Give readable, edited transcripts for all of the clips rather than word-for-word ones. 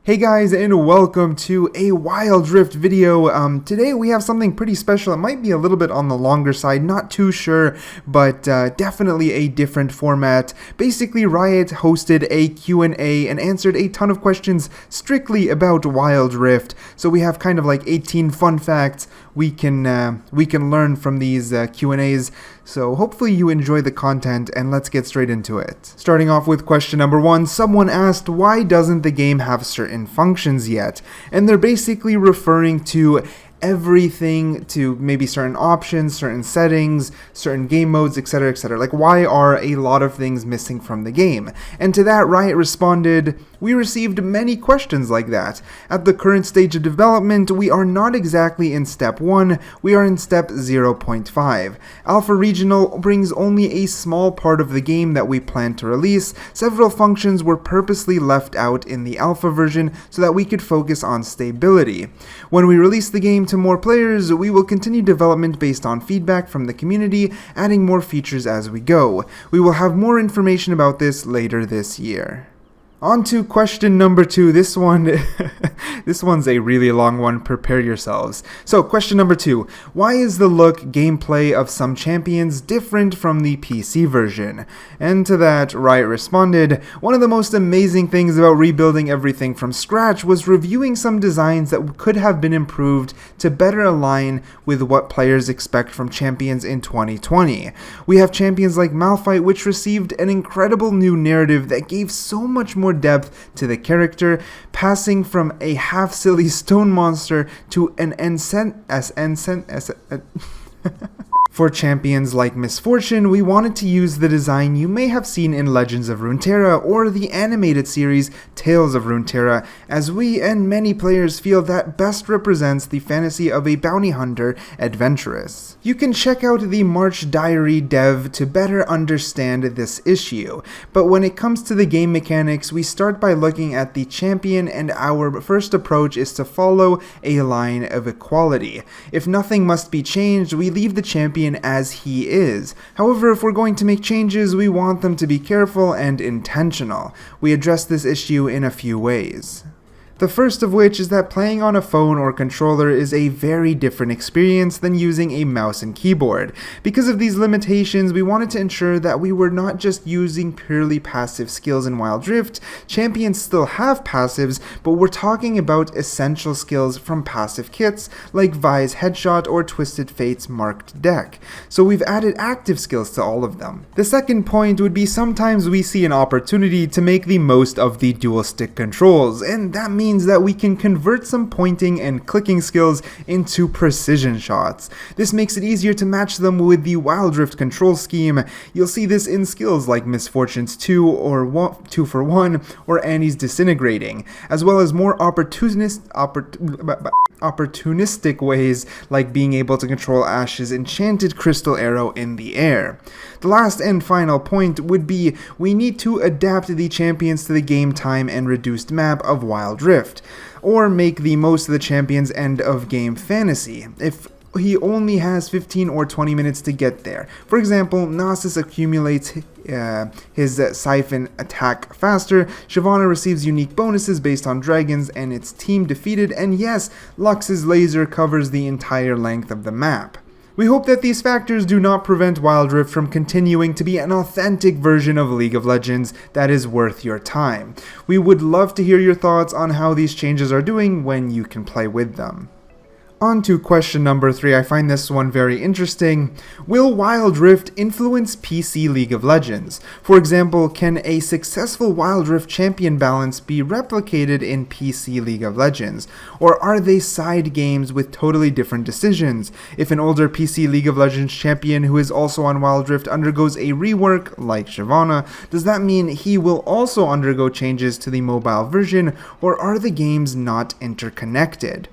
Hey guys, and welcome to a Wild Rift video. Today we have something pretty special. It might be a little bit on the longer side, not too sure, but definitely a different format. Basically, Riot hosted a Q&A and answered a ton of questions strictly about Wild Rift. So we have kind of like 18 fun facts we can learn from these Q&As. So hopefully you enjoy the content, and let's get straight into it. Starting off with question number 1, someone asked, why doesn't the game have certain functions yet? And they're basically referring to everything, to maybe certain options, certain settings, certain game modes, etc, etc. Like, why are a lot of things missing from the game? And to that, Riot responded, we received many questions like that. At the current stage of development, we are not exactly in step 1, we are in step 0.5. Alpha Regional brings only a small part of the game that we plan to release. Several functions were purposely left out in the alpha version so that we could focus on stability. When we release the game to more players, we will continue development based on feedback from the community, adding more features as we go. We will have more information about this later this year. On to question number 2. This one's a really long one. Prepare yourselves. So, question number 2. Why is the look, gameplay of some champions different from the PC version? And to that, Riot responded, one of the most amazing things about rebuilding everything from scratch was reviewing some designs that could have been improved to better align with what players expect from champions in 2020. We have champions like Malphite, which received an incredible new narrative that gave so much more depth to the character, passing from a half-silly stone monster to an For champions like Misfortune, we wanted to use the design you may have seen in Legends of Runeterra or the animated series Tales of Runeterra, as we and many players feel that best represents the fantasy of a bounty hunter adventurous. You can check out the March Diary dev to better understand this issue, but when it comes to the game mechanics, we start by looking at the champion, and our first approach is to follow a line of equality. If nothing must be changed, we leave the champion as he is. However, if we're going to make changes, we want them to be careful and intentional. We address this issue in a few ways. The first of which is that playing on a phone or controller is a very different experience than using a mouse and keyboard. Because of these limitations, we wanted to ensure that we were not just using purely passive skills in Wild Rift. Champions still have passives, but we're talking about essential skills from passive kits like Vi's Headshot or Twisted Fate's Marked Deck. So we've added active skills to all of them. The second point would be sometimes we see an opportunity to make the most of the dual stick controls, and that means that we can convert some pointing and clicking skills into precision shots. This makes it easier to match them with the Wild Rift control scheme. You'll see this in skills like Misfortune's 2 or 2 for 1 or Annie's Disintegrating, as well as more opportunistic ways like being able to control Ash's enchanted crystal arrow in the air. The last and final point would be we need to adapt the champions to the game time and reduced map of Wild Rift, or make the most of the champion's end of game fantasy. If he only has 15 or 20 minutes to get there. For example, Nasus accumulates his siphon attack faster, Shyvana receives unique bonuses based on dragons and its team defeated, and yes, Lux's laser covers the entire length of the map. We hope that these factors do not prevent Wild Rift from continuing to be an authentic version of League of Legends that is worth your time. We would love to hear your thoughts on how these changes are doing when you can play with them. On to question number 3. I find this one very interesting. Will Wild Rift influence PC League of Legends? For example, can a successful Wild Rift champion balance be replicated in PC League of Legends? Or are they side games with totally different decisions? If an older PC League of Legends champion who is also on Wild Rift undergoes a rework, like Shyvana, does that mean he will also undergo changes to the mobile version, or are the games not interconnected?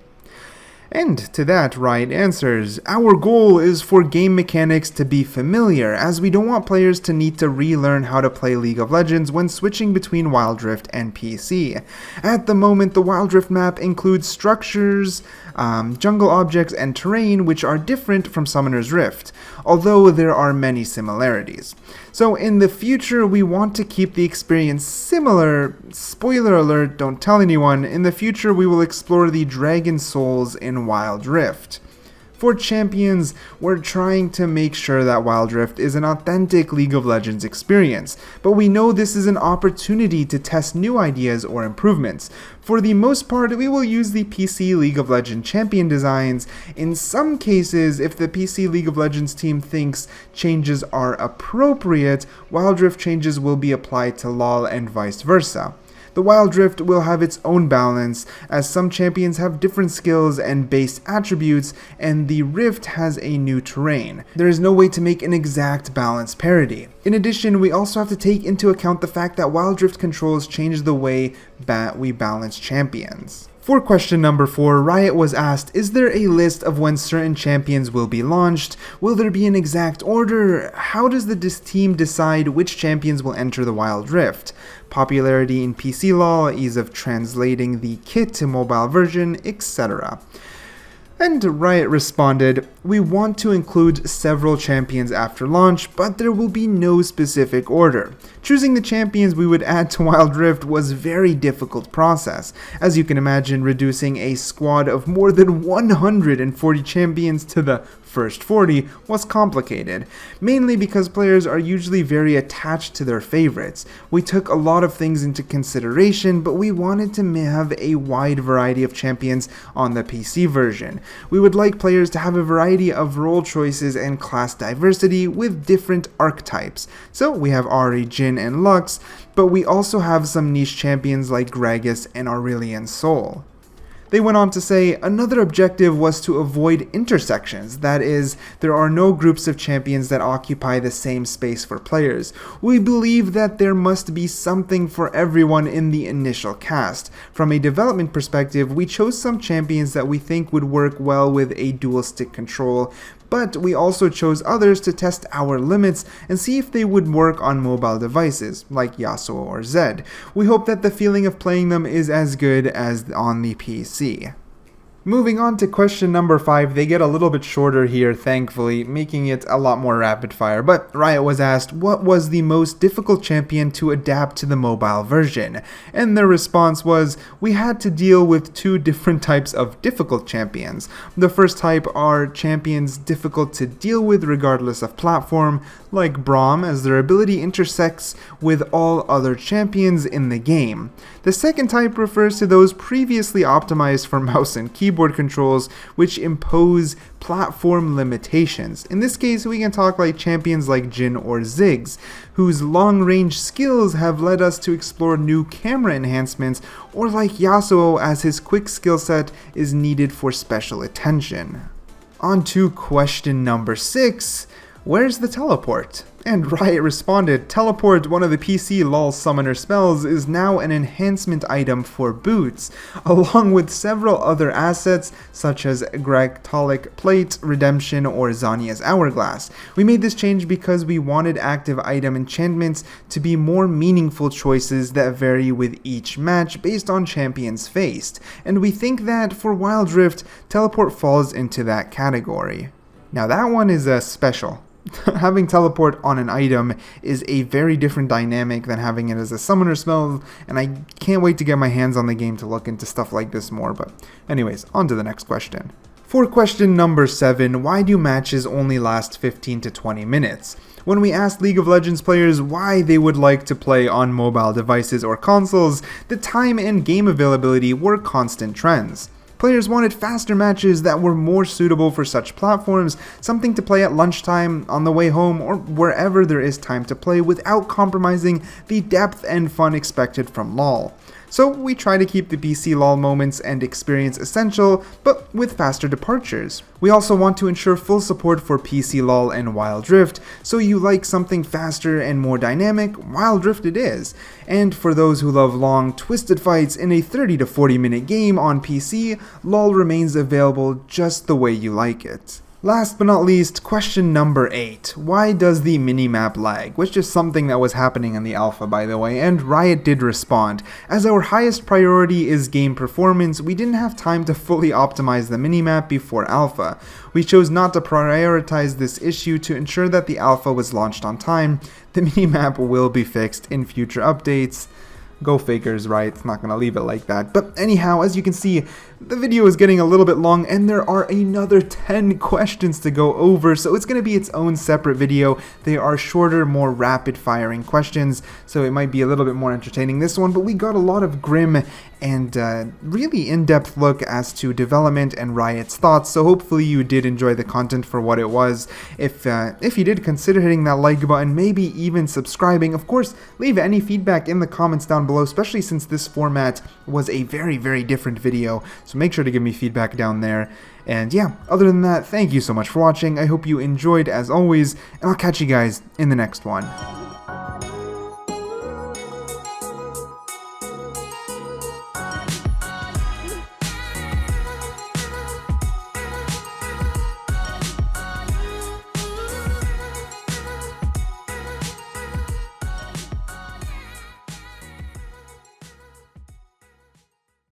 And to that, Riot answers, our goal is for game mechanics to be familiar, as we don't want players to need to relearn how to play League of Legends when switching between Wild Rift and PC. At the moment, the Wild Rift map includes structures, jungle objects, and terrain which are different from Summoner's Rift, although there are many similarities. So in the future, we want to keep the experience similar. Spoiler alert, don't tell anyone. In the future, we will explore the Dragon Souls in Wild Rift. For champions, we're trying to make sure that Wild Rift is an authentic League of Legends experience, but we know this is an opportunity to test new ideas or improvements. For the most part, we will use the PC League of Legends champion designs. In some cases, if the PC League of Legends team thinks changes are appropriate, Wild Rift changes will be applied to LoL and vice versa. The Wild Rift will have its own balance, as some champions have different skills and base attributes, and the Rift has a new terrain. There is no way to make an exact balance parity. In addition, we also have to take into account the fact that Wild Rift controls change the way we balance champions. For question number 4, Riot was asked, is there a list of when certain champions will be launched? Will there be an exact order? How does the team decide which champions will enter the Wild Rift? Popularity in PC LoL, ease of translating the kit to mobile version, etc. And Riot responded, we want to include several champions after launch, but there will be no specific order. Choosing the champions we would add to Wild Rift was a very difficult process. As you can imagine, reducing a squad of more than 140 champions to the first 40 was complicated, mainly because players are usually very attached to their favorites. We took a lot of things into consideration, but we wanted to have a wide variety of champions on the PC version. We would like players to have a variety of role choices and class diversity with different archetypes. So we have Ahri, Jhin, and Lux, but we also have some niche champions like Gragas and Aurelion Sol. They went on to say, another objective was to avoid intersections, that is, there are no groups of champions that occupy the same space for players. We believe that there must be something for everyone in the initial cast. From a development perspective, we chose some champions that we think would work well with a dual stick control, but we also chose others to test our limits and see if they would work on mobile devices, like Yasuo or Zed. We hope that the feeling of playing them is as good as on the PC. Moving on to question number 5, they get a little bit shorter here, thankfully, making it a lot more rapid fire, but Riot was asked, what was the most difficult champion to adapt to the mobile version? And their response was, we had to deal with 2 different types of difficult champions. The first type are champions difficult to deal with regardless of platform, like Braum, as their ability intersects with all other champions in the game. The second type refers to those previously optimized for mouse and keyboard controls, which impose platform limitations. In this case, we can talk like champions like Jhin or Ziggs, whose long-range skills have led us to explore new camera enhancements, or like Yasuo, as his quick skill set is needed for special attention. On to question number 6. Where's the teleport? And Riot responded, teleport, one of the PC LoL summoner spells, is now an enhancement item for boots, along with several other assets such as Gractolic Plate, Redemption, or Zhonya's Hourglass. We made this change because we wanted active item enchantments to be more meaningful choices that vary with each match based on champions faced, and we think that for Wild Rift, teleport falls into that category. Now that one is special. Having teleport on an item is a very different dynamic than having it as a summoner spell, and I can't wait to get my hands on the game to look into stuff like this more, but anyways, on to the next question. For question number 7, why do matches only last 15 to 20 minutes? When we asked League of Legends players why they would like to play on mobile devices or consoles, the time and game availability were constant trends. Players wanted faster matches that were more suitable for such platforms, something to play at lunchtime, on the way home, or wherever there is time to play without compromising the depth and fun expected from LoL. So we try to keep the PC LOL moments and experience essential, but with faster departures. We also want to ensure full support for PC LOL and Wild Rift, so you like something faster and more dynamic, Wild Rift it is. And for those who love long, twisted fights in a 30 to 40 minute game on PC, LOL remains available just the way you like it. Last but not least, question number 8. Why does the minimap lag? Which is something that was happening in the alpha, by the way, and Riot did respond. As our highest priority is game performance, we didn't have time to fully optimize the minimap before alpha. We chose not to prioritize this issue to ensure that the alpha was launched on time. The minimap will be fixed in future updates. Go figures, right? It's not gonna leave it like that. But anyhow, as you can see, the video is getting a little bit long and there are another 10 questions to go over, so it's gonna be its own separate video. They are shorter, more rapid firing questions, so it might be a little bit more entertaining this one, but we got a lot of grim and really in-depth look as to development and Riot's thoughts, so hopefully you did enjoy the content for what it was. If you did, consider hitting that like button, maybe even subscribing. Of course, leave any feedback in the comments down below, especially since this format was a very, very different video, so make sure to give me feedback down there. And yeah, other than that, thank you so much for watching. I hope you enjoyed as always, and I'll catch you guys in the next one.